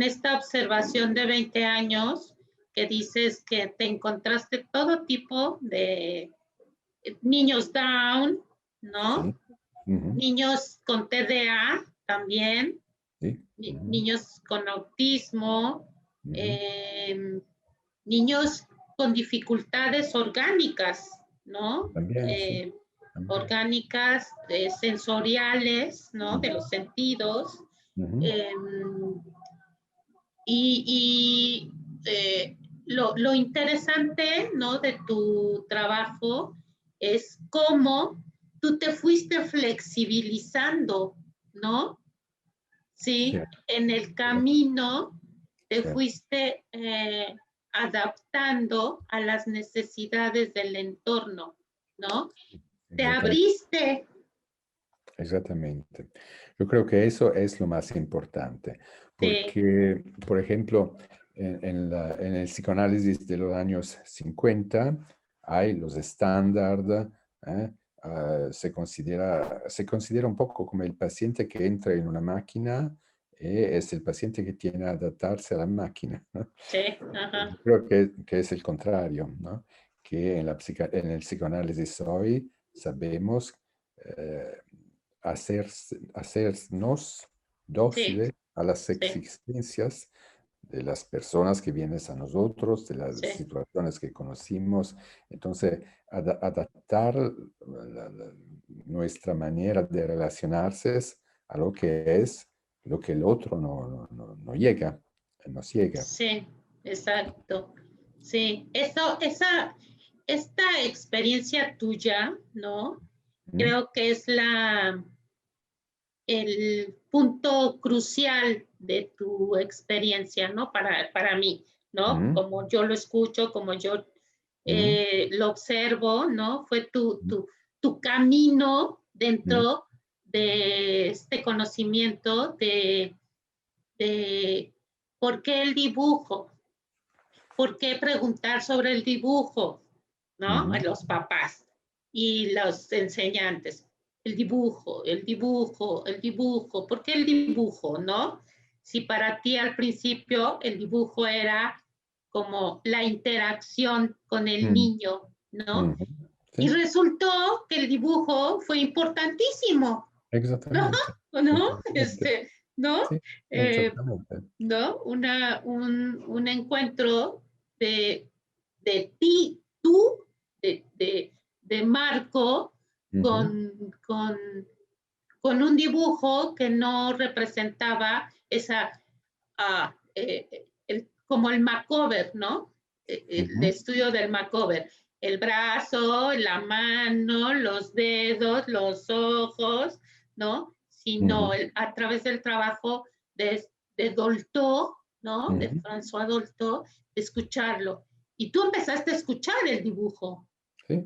esta observación de 20 años que dices que te encontraste todo tipo de niños down, ¿no? Sí. Niños con TDA también, Sí. niños con autismo, niños con dificultades orgánicas, ¿no? También, sí. También. Orgánicas, sensoriales, ¿no? De los sentidos. Y lo interesante, ¿no? De tu trabajo es cómo tú te fuiste flexibilizando, ¿no? Sí, Cierto, en el camino te cierto. fuiste adaptando a las necesidades del entorno, ¿no? Te Exactamente. abriste. Exactamente. Yo creo que eso es lo más importante, Sí, porque, por ejemplo, en el psicoanálisis de los años 50 hay los estándares, ¿eh? Se considera un poco como el paciente que entra en una máquina y es el paciente que tiene que adaptarse a la máquina, ¿no? sí, ajá, Yo creo que es el contrario, ¿no? Que en el psicoanálisis hoy sabemos eh, hacernos sí, dóciles a las sí, existencias de las personas que vienen a nosotros, de las sí, situaciones que conocimos. Entonces, adaptar nuestra manera de relacionarse a lo que es lo que el otro no llega, nos llega. sí, exacto. Sí, esta experiencia tuya, ¿no? ¿Mm? Creo que es el punto crucial de tu experiencia, ¿no? Para mí, ¿no? ¿Mm? Como yo lo escucho, como yo ¿Mm? lo observo, ¿no? Fue ¿Mm? tu camino ¿Mm? dentro de este conocimiento de por qué el dibujo, por qué preguntar sobre el dibujo, ¿no? A ¿Mm? los papás y los enseñantes. El dibujo, el dibujo, el dibujo. ¿Por qué el dibujo, no? Si para ti al principio el dibujo era como la interacción con el ¿Mm? niño, ¿no? ¿Mm? Y Sí, resultó que el dibujo fue importantísimo, ¿no? exactamente. ¿No? Exactamente. ¿No? Sí, Eh, exactamente. ¿No? Un encuentro de ti, tú, de Marco, Ujú. con, con, con un dibujo que no representaba como el macover, ¿no? El Ujú. estudio del macover. El brazo, la mano, los dedos, los ojos, ¿no? Sino Ujú. a través del trabajo de Dolto, ¿no? De Ujú. François Dolto, de escucharlo. Y tú empezaste a escuchar el dibujo. Sí.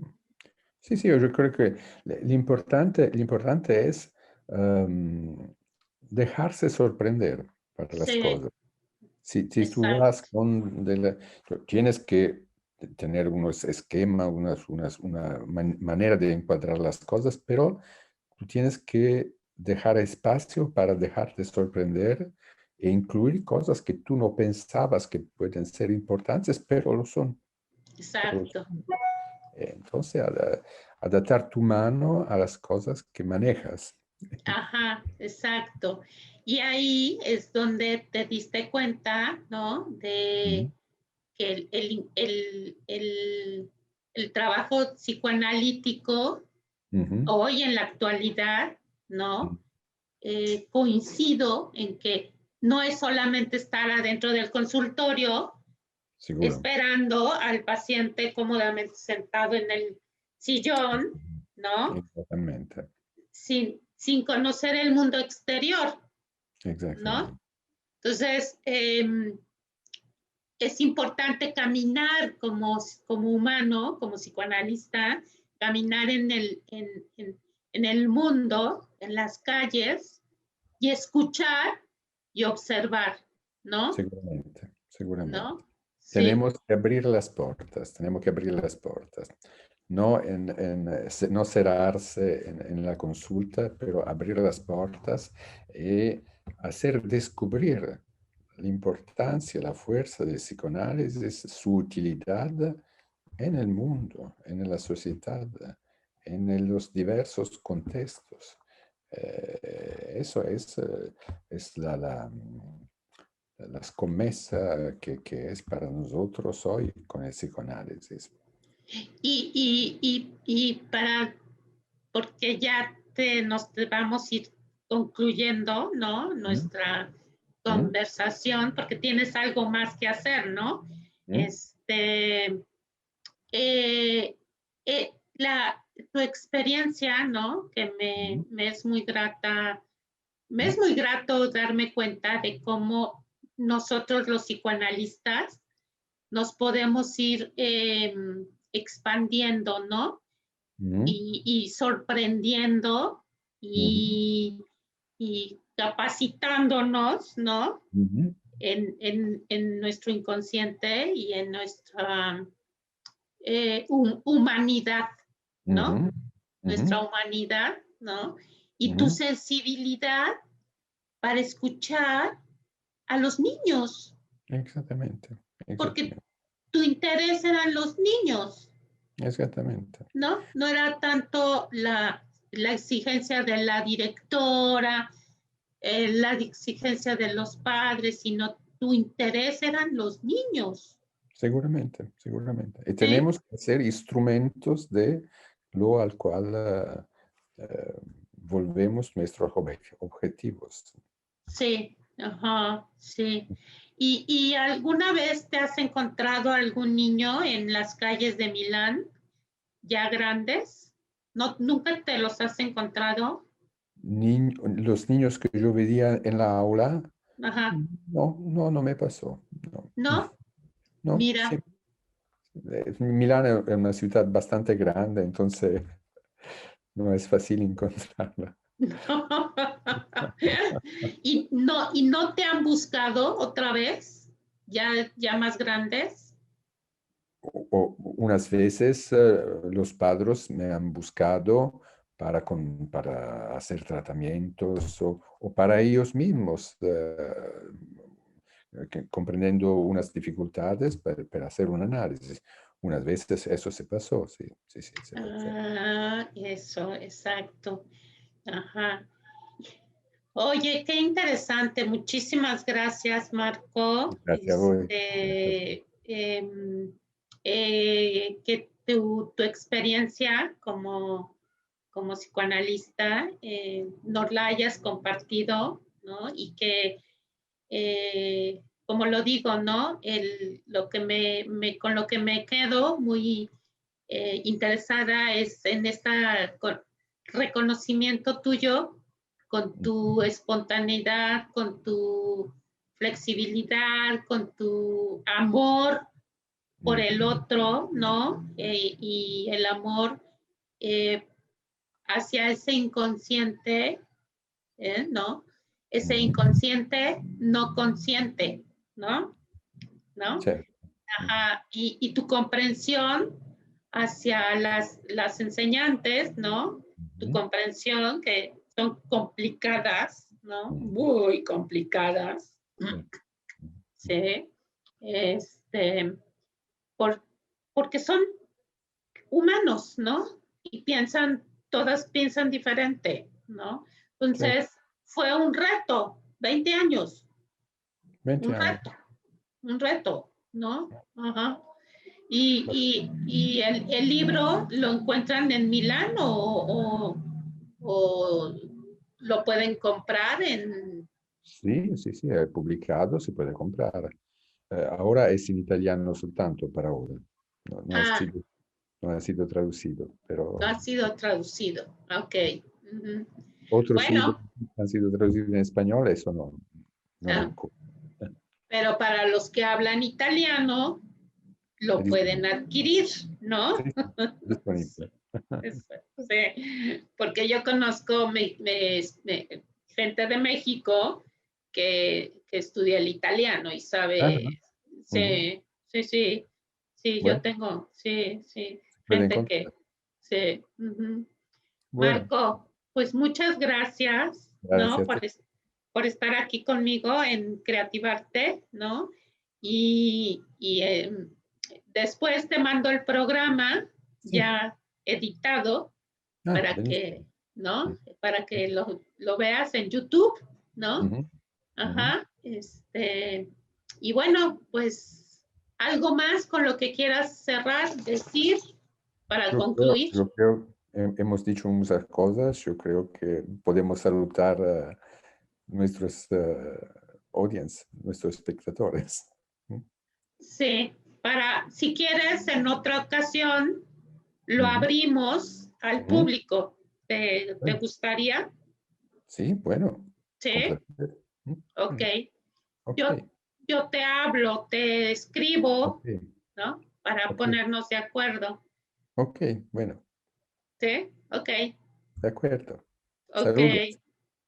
Sí, sí, yo creo que lo importante es dejarse sorprender para las Sí, cosas. Si tú vas exacto. con tienes que tener unos esquemas, una manera de encuadrar las cosas, pero tú tienes que dejar espacio para dejarte sorprender e incluir cosas que tú no pensabas que pueden ser importantes, pero lo son. Pero lo Exacto. son. Entonces, adaptar tu mano a las cosas que manejas. Ajá, exacto. Y ahí es donde te diste cuenta, ¿no? De Mm. que el trabajo psicoanalítico hoy en la actualidad, ¿no? Coincido en que no es solamente estar adentro del consultorio Seguro. esperando al paciente cómodamente sentado en el sillón, ¿no? Exactamente. Sin conocer el mundo exterior, Exactamente. ¿no? Entonces, es importante caminar como humano, como psicoanalista, caminar en el mundo, en las calles, y escuchar y observar, ¿no? Seguramente, seguramente. ¿No? Sí. Tenemos que abrir las puertas, No, no cerrarse en la consulta, pero abrir las puertas y hacer descubrir la importancia, la fuerza del psicoanálisis, su utilidad en el mundo, en la sociedad, en los diversos contextos. Eso es la scommessa que es para nosotros hoy con el psicoanálisis. Y porque ya nos vamos a ir concluyendo, ¿no? Nuestra conversación, porque tienes algo más que hacer, ¿no? Tu experiencia, ¿no? Que me es muy grata, me es muy grato darme cuenta de cómo nosotros los psicoanalistas nos podemos ir expandiendo, ¿no? Y sorprendiendo y capacitándonos, ¿no? En nuestro inconsciente y en nuestra humanidad, ¿no? Nuestra humanidad, ¿no? Y tu sensibilidad para escuchar a los niños. Exactamente. Porque tu interés eran los niños. Exactamente. ¿No? No era tanto la exigencia de la directora, la exigencia de los padres, sino tu interés eran los niños. Seguramente, seguramente. Y ¿Sí? tenemos que ser instrumentos de lo al cual volvemos nuestros objetivos. Sí, ajá, sí. ¿Y alguna vez te has encontrado algún niño en las calles de Milán, ya grandes? ¿No, nunca te los has encontrado? Los niños que yo veía en la aula, Ajá. no me pasó. No, ¿No? no, sí. Mira. Milán es una ciudad bastante grande, entonces no es fácil encontrarla. ¿Y no te han buscado otra vez? ¿Ya más grandes? Unas veces los padres me han buscado para hacer tratamientos o para ellos mismos, comprendiendo unas dificultades para hacer un análisis. Unas veces eso se pasó, sí, sí, se pasó. Eso, exacto. Ajá. Oye, qué interesante. Muchísimas gracias, Marco. Gracias a vos. Que tu experiencia como psicoanalista nos la hayas compartido, ¿no? Y que, como lo digo, ¿no? Con lo que me quedo muy interesada es en este reconocimiento tuyo con tu espontaneidad, con tu flexibilidad, con tu amor por el otro, ¿no? Y el amor eh, hacia ese inconsciente, ¿no? Ese inconsciente no consciente, ¿no? ¿No? Sí. Ajá. Y tu comprensión hacia las enseñantes, ¿no? Tu comprensión, que son complicadas, ¿no? Muy complicadas, ¿sí? Por, porque son humanos, ¿no? Y todas piensan diferente, ¿no? Entonces, fue un reto, 20 años, 20 un años. reto, un reto, ¿no? Ajá. ¿Y el libro lo encuentran en Milán o lo pueden comprar en... Sí, sí, sí, è pubblicato, si puede comprar. Ahora es en italiano soltanto para ahora. No Ah, no ha sido traducido, no pero ha sido traducido. Ok. Ujú. otros libros Bueno, han sido traducidos en español, eso no ah, ancora. pero para los que hablan italiano, È lo pueden disponibile. adquirir, Sì, ¿no? sì, disponibile. Sí, porque yo conozco gente de México que estudia el italiano y Ah, sabe, ujú. sí, yo Bueno, tengo, sí, se puede gente encontrar. que, sí. Uh-huh. Bueno, Marco, pues muchas gracias, ¿no? gracias a ti. Por estar aquí conmigo en Creativarte, ¿no? Y después te mando el programa Sì. ya editado Ah, para benissimo. que, ¿no? Mh. Para que lo veas en YouTube, ¿no? Mh-mh. Mh-mh. Ajá. Y bueno, pues algo más con lo que quieras cerrar, decir para concluir. Yo creo, hemos dicho muchas cosas. Yo creo que podemos saludar a nuestros audience, nuestros espectadores. ¿Mm? Sí, si quieres, en otra ocasión lo Ujú, abrimos al ujú. público. ¿Te Bueno, gustaría? sí, bueno, con Sí, placer. ok. Ok, Yo, yo te hablo, te ok, escribo, ¿no? Para ok, ponernos de acuerdo. ok, bueno, Sí, ok, de acuerdo. ok. Saludos.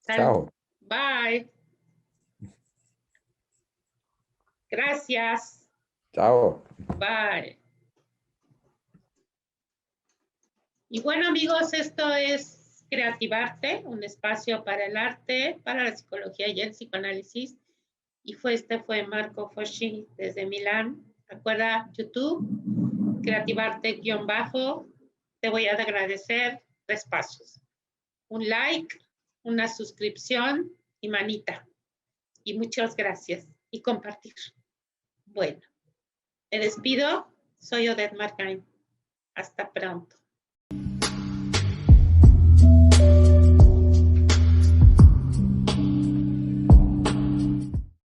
Chao. Bye. Gracias. Chao. Bye. Y bueno, amigos, esto es Creativarte, un espacio para el arte, para la psicología y el psicoanálisis. Y este fue Marco Foschi desde Milán. Recuerda YouTube, Creativarte-bajo. Te voy a agradecer 3 pasos. Un like, una suscripción y manita. Y muchas gracias. Y compartir. Bueno, me despido. Soy Odette Margain. Hasta pronto.